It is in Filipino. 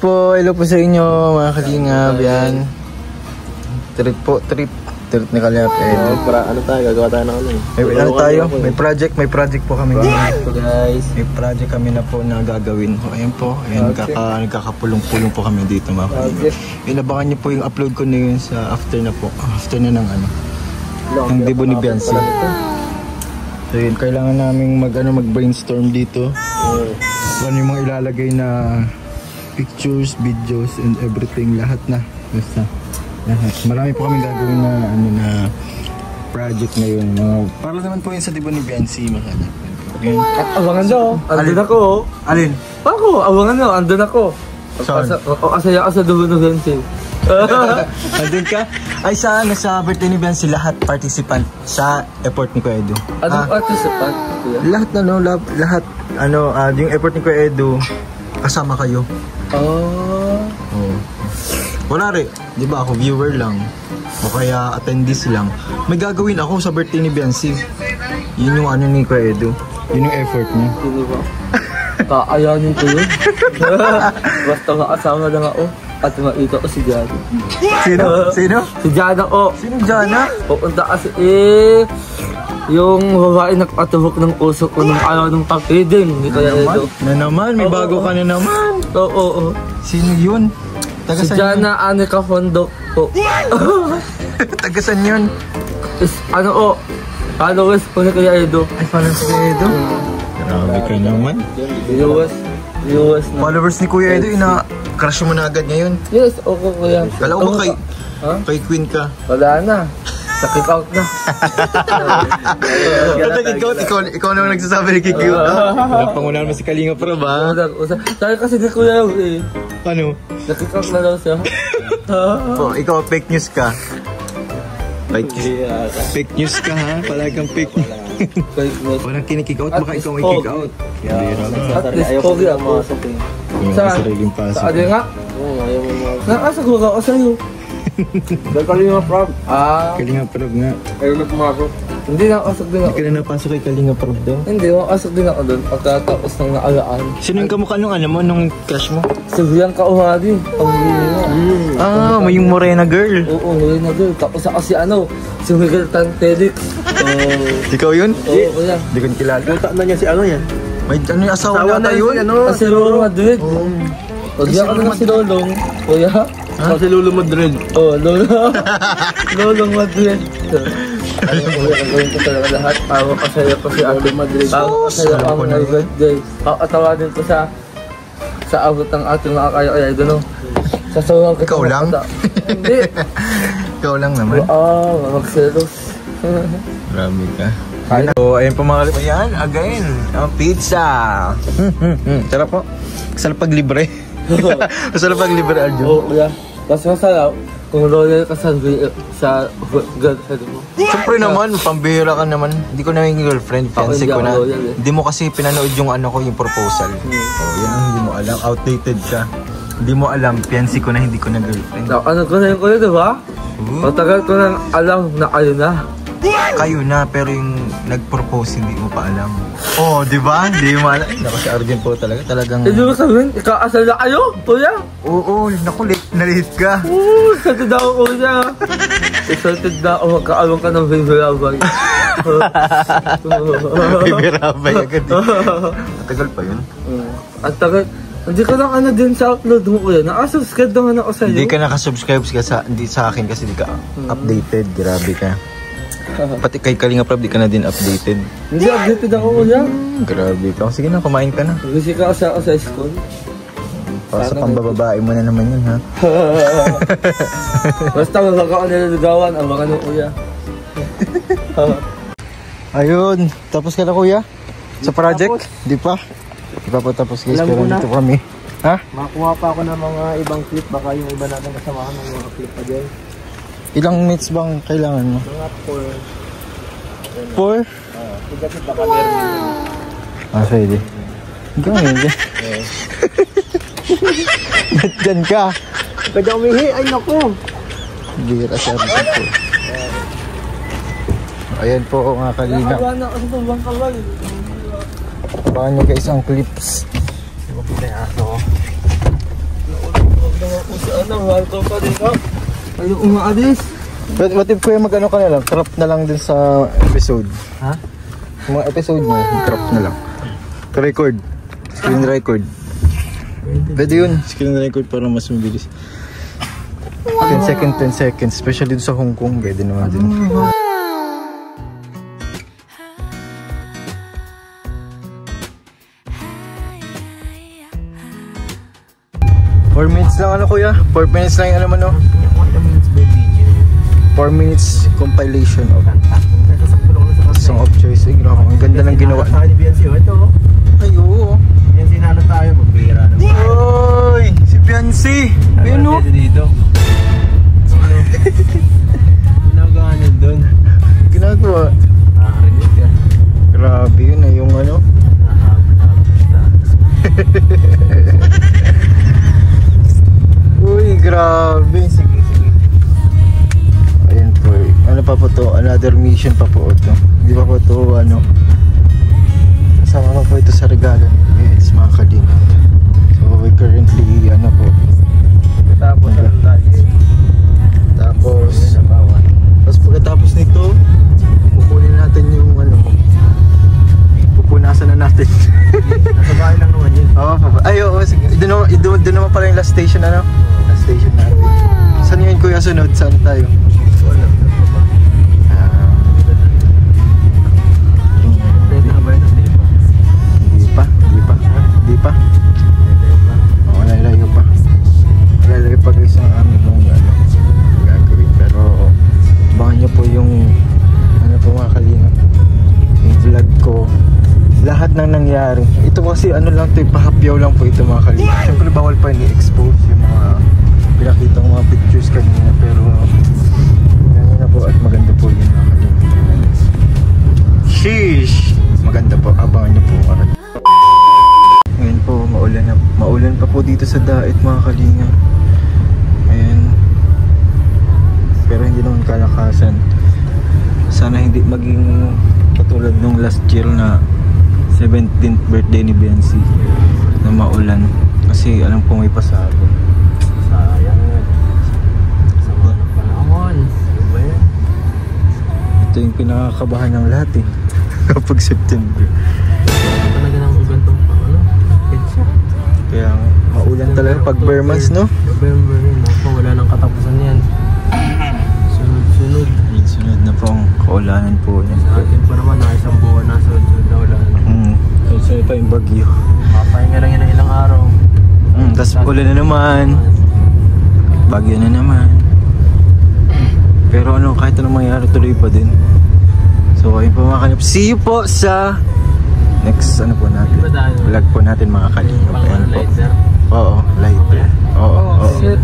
hello po sa inyo mga kalingap. Yan. Trip ni Kalingap Edo. Ano tayo, gagawa tayo ng ano eh. May project po kami. Guys, may project kami na po na gagawin. Ayan po, ayan, nagkakapulong-pulong po kami dito mga kalingap. Inabangan niyo po yung upload ko na yun sa after na ng ng debut ni Biancy. So yun, kailangan naming mag-brainstorm dito. Ano yung mga ilalagay na pictures, videos, and everything, lahat na. Basta, lahat. Marami po kami gagawin na project na yun. Para naman po yun sa debut ni Biancy, makanya. At abangan daw, andun ako. Alin? Ako, abangan daw, andun ako. Saan? Asaya ka sa debut ni Biancy. Andun ka? Ay, sa birthday ni Biancy, lahat participant sa effort ni Kuya Edo. Anong participant? Lahat lahat, yung effort ni Kuya Edo, kasama kayo. Oh. Wala rin, di ba ako viewer lang o kaya attendees lang. May gagawin ako sa birthday ni Biancy. Yun yung ni Kuya Edo. Yun yung effort niya. Sino ba? Kaayanin ko yun. Basta makasama lang ako at makita ko si Jana. Sino? Si Jana ko. Sino Jana? Pupunta kasi yung babae nagpatuhok ng usok ko nung araw ng pag-feeding. Hindi kaya ito. Na naman, may bago ka na naman. Oo. Sino yun? Si Jana Anika Fondok po. Tagasan yun? Followers po ni Kuya Edo. Ay, followers ni Kuya Edo? Grabe ka naman. Viewers na. Followers ni Kuya Edo, crush mo na agad ngayon? Yes, okay Kuya. Kala ko ba kay Queen ka? Wala na. Sa-kick out na. Ikaw naman nagsasabi na kick out. Walang pangunahan mo si Kalingap Rob, ha? Tayo kasi ni Kuya Ano? Sa-kick out na daw siya. Ikaw fake news ka. Fake news ka, ha? Palagi kang fake news. Walang kinikick out, baka ikaw may kick out. At least pogi ako. Sa adi nga? Nakasagura ako sa'yo. Kalingap Rob. Kalingap Rob nga. Ayaw na pumasok. Hindi nakasag din ako. Hindi ka na napasok kay Kalingap Rob daw? Hindi, nakasag din ako doon. Pagkatapos ng naalaan. Sino yung kamukha nung crush mo? Si Bianca Uhadi. May yung morena girl. Oo, morena girl. Tapos ako si Miguel Tantelix. Ikaw yun? Oo, kuya. Hindi ko kilala. Puta na niya si yan. May yung asawa na yun? Si Lolo Madrid. Diyan ka na si Lolong. Kuya? Si Lolo Madrid. Oo, Lolong Madrid. Kuya, gagawin ko talaga lahat. Pasaya ko si Ate Madrid. Pasaya ko ang my birthday. Atawanin ko sa abot ng ating mga kaya doon. Sasawahan ko. Ikaw lang? Hindi. Ikaw lang naman? Magselos. Marami ka. So, ayun po mga kalingap. Ayan, again, ang pizza. Sarap po. Sarap pag libre. Sarap pag libre, Arjo. Oo, kuya. Mas masarap kung loyal ka sa girlfriend mo. Siyempre naman, pambihira ka naman. Hindi ko na yung girlfriend, fiancé ko na. Hindi mo kasi pinanood yung yung proposal. Yan ang hindi mo alam. Outdated ka. Hindi mo alam, fiancé ko na, hindi ko na girlfriend. Ano ko na yun kuya, diba? Matagal ko na alam na kayo na. Kayo na, pero yung nag-propose hindi mo pa alam. Di ba? Hindi mo alam. Naku, si Arjen po talagang... Hindi mo sabihin, ikaasal na kayo, kuya? Oo, naku, na-late ka. Excited na ako, kuya. Excited na ako, magkaalong ka ng baby rabay. Baby rabay agad. Matagal pa yun. Ang tagal. Hindi ka lang din sa upload mo, kuya. Nakasubscribe naman ako sa'yo. Hindi ka nakasubscribe hindi sa akin kasi hindi ka updated. Grabe ka. Pati kay Kalingap Rob, di ka na din updated. Hindi updated ako, kuya. Grabe ka. Sige na, kumain ka na. Busy ka sa school. Para sa pambababae mo na naman yun, ha? Basta wag ako nililigawan, abangan mo, kuya. Ayun, tapos ka na, kuya? Sa project? Di pa? Di pa po tapos, guys, pero dito kami. Ha? Makakuha pa ako ng mga ibang clip, baka yung iba natin kasamahan ng mga clip pa dyan. Ilang minutes bang kailangan mo? Mga 4? 4? Kasi baka meron. Pwede. Gawin, hindi. Diyan ka. Pwede umihi, ay naku. Gira siya rin po. Ayan po mga kalingap. Abangan nyo guys ang clips. Hindi mo kita yung aso ko. Walto pa din ko. Ayaw umaalis. What if kuya mag-ano ka na lang, crop na lang din sa episode. Ha? Mga episode mo, crop na lang. Record. Screen record. Pwede yun, screen record para mas mabilis. 10 seconds. Especially dito sa Hong Kong, pwede naman din. Four minutes lang ano kuya? 4 minutes lang yung alam ano? 4 minutes compilation of song of choice. Ay, grabe, ang ganda ng ginawa. Ay, oo. Biancy na tayo, magbira naman. Oy! Si Biancy! Ayun o! Dito. Ginagawa niyo doon. Ginagawa. Nakakarinig ka. Grabe yun na yung ano. Uy, grabe. Sige. Ayan po. Ano pa po to? Another mission pa po ito. Hindi pa po to ano. Kasama pa po ito sa regalo. Yes, mga kalinga. So we currently ano po. Tapos ano tayo? Tapos pagkatapos nito, pupunin natin yung ano mo. Pupunasan na natin. Nasa bahay lang naman yun. Oo, ay oo, sige. Doon naman pala yung last station ano? Last station natin. Saan yun kuya sunod? Saan tayo? Wala. Pwede na ba yun? Hindi pa. Oo, nalayo pa. Nalayo pa guys ang amin nung ano, gagawin. Pero abangan nyo po yung ano po mga kalingap, yung vlog ko, lahat ng nangyari. Ito kasi ano lang ito, pahapyaw lang po ito mga kalingap. Siyempre bawal pa hindi expose yung mga pinakitang mga pictures kanina. Pero ganyan na po at maganda po yun mga kalingap. Sheesh! Maganda po, abangan nyo po mga kalingap. Ngayon po, maulan pa po dito sa Dait mga kalinga. Ayan. Pero hindi naman kalakasan. Sana hindi maging katulad nung last year na 17th birthday ni Biancy na maulan. Kasi alam ko may pasabog. Sayang yun. Sama ng panahon. Ano ba yun? Ito yung pinakakabahan ng lahat eh. Kapag September. Talaga ng gantong ano? Headshot. Kaya maulan talaga pag bare months, no? November yun. Wala nang katapusan yan. Sunod. Sunod na po ang kaulanan po niya. Sa atin pa naman, isang buwan na sunod na wala. Sunod pa yung bagyo. Mapahinga lang yun ng ilang araw. Tapos ulan na naman. Bagyo na naman. Pero ano, kahit anong mangyari, tuloy pa din. So ayun po mga kalingap. See you po sa next ano po natin. Vlog po natin mga kalingap. Pang lighter. Oo, lighter. Oo. Shit.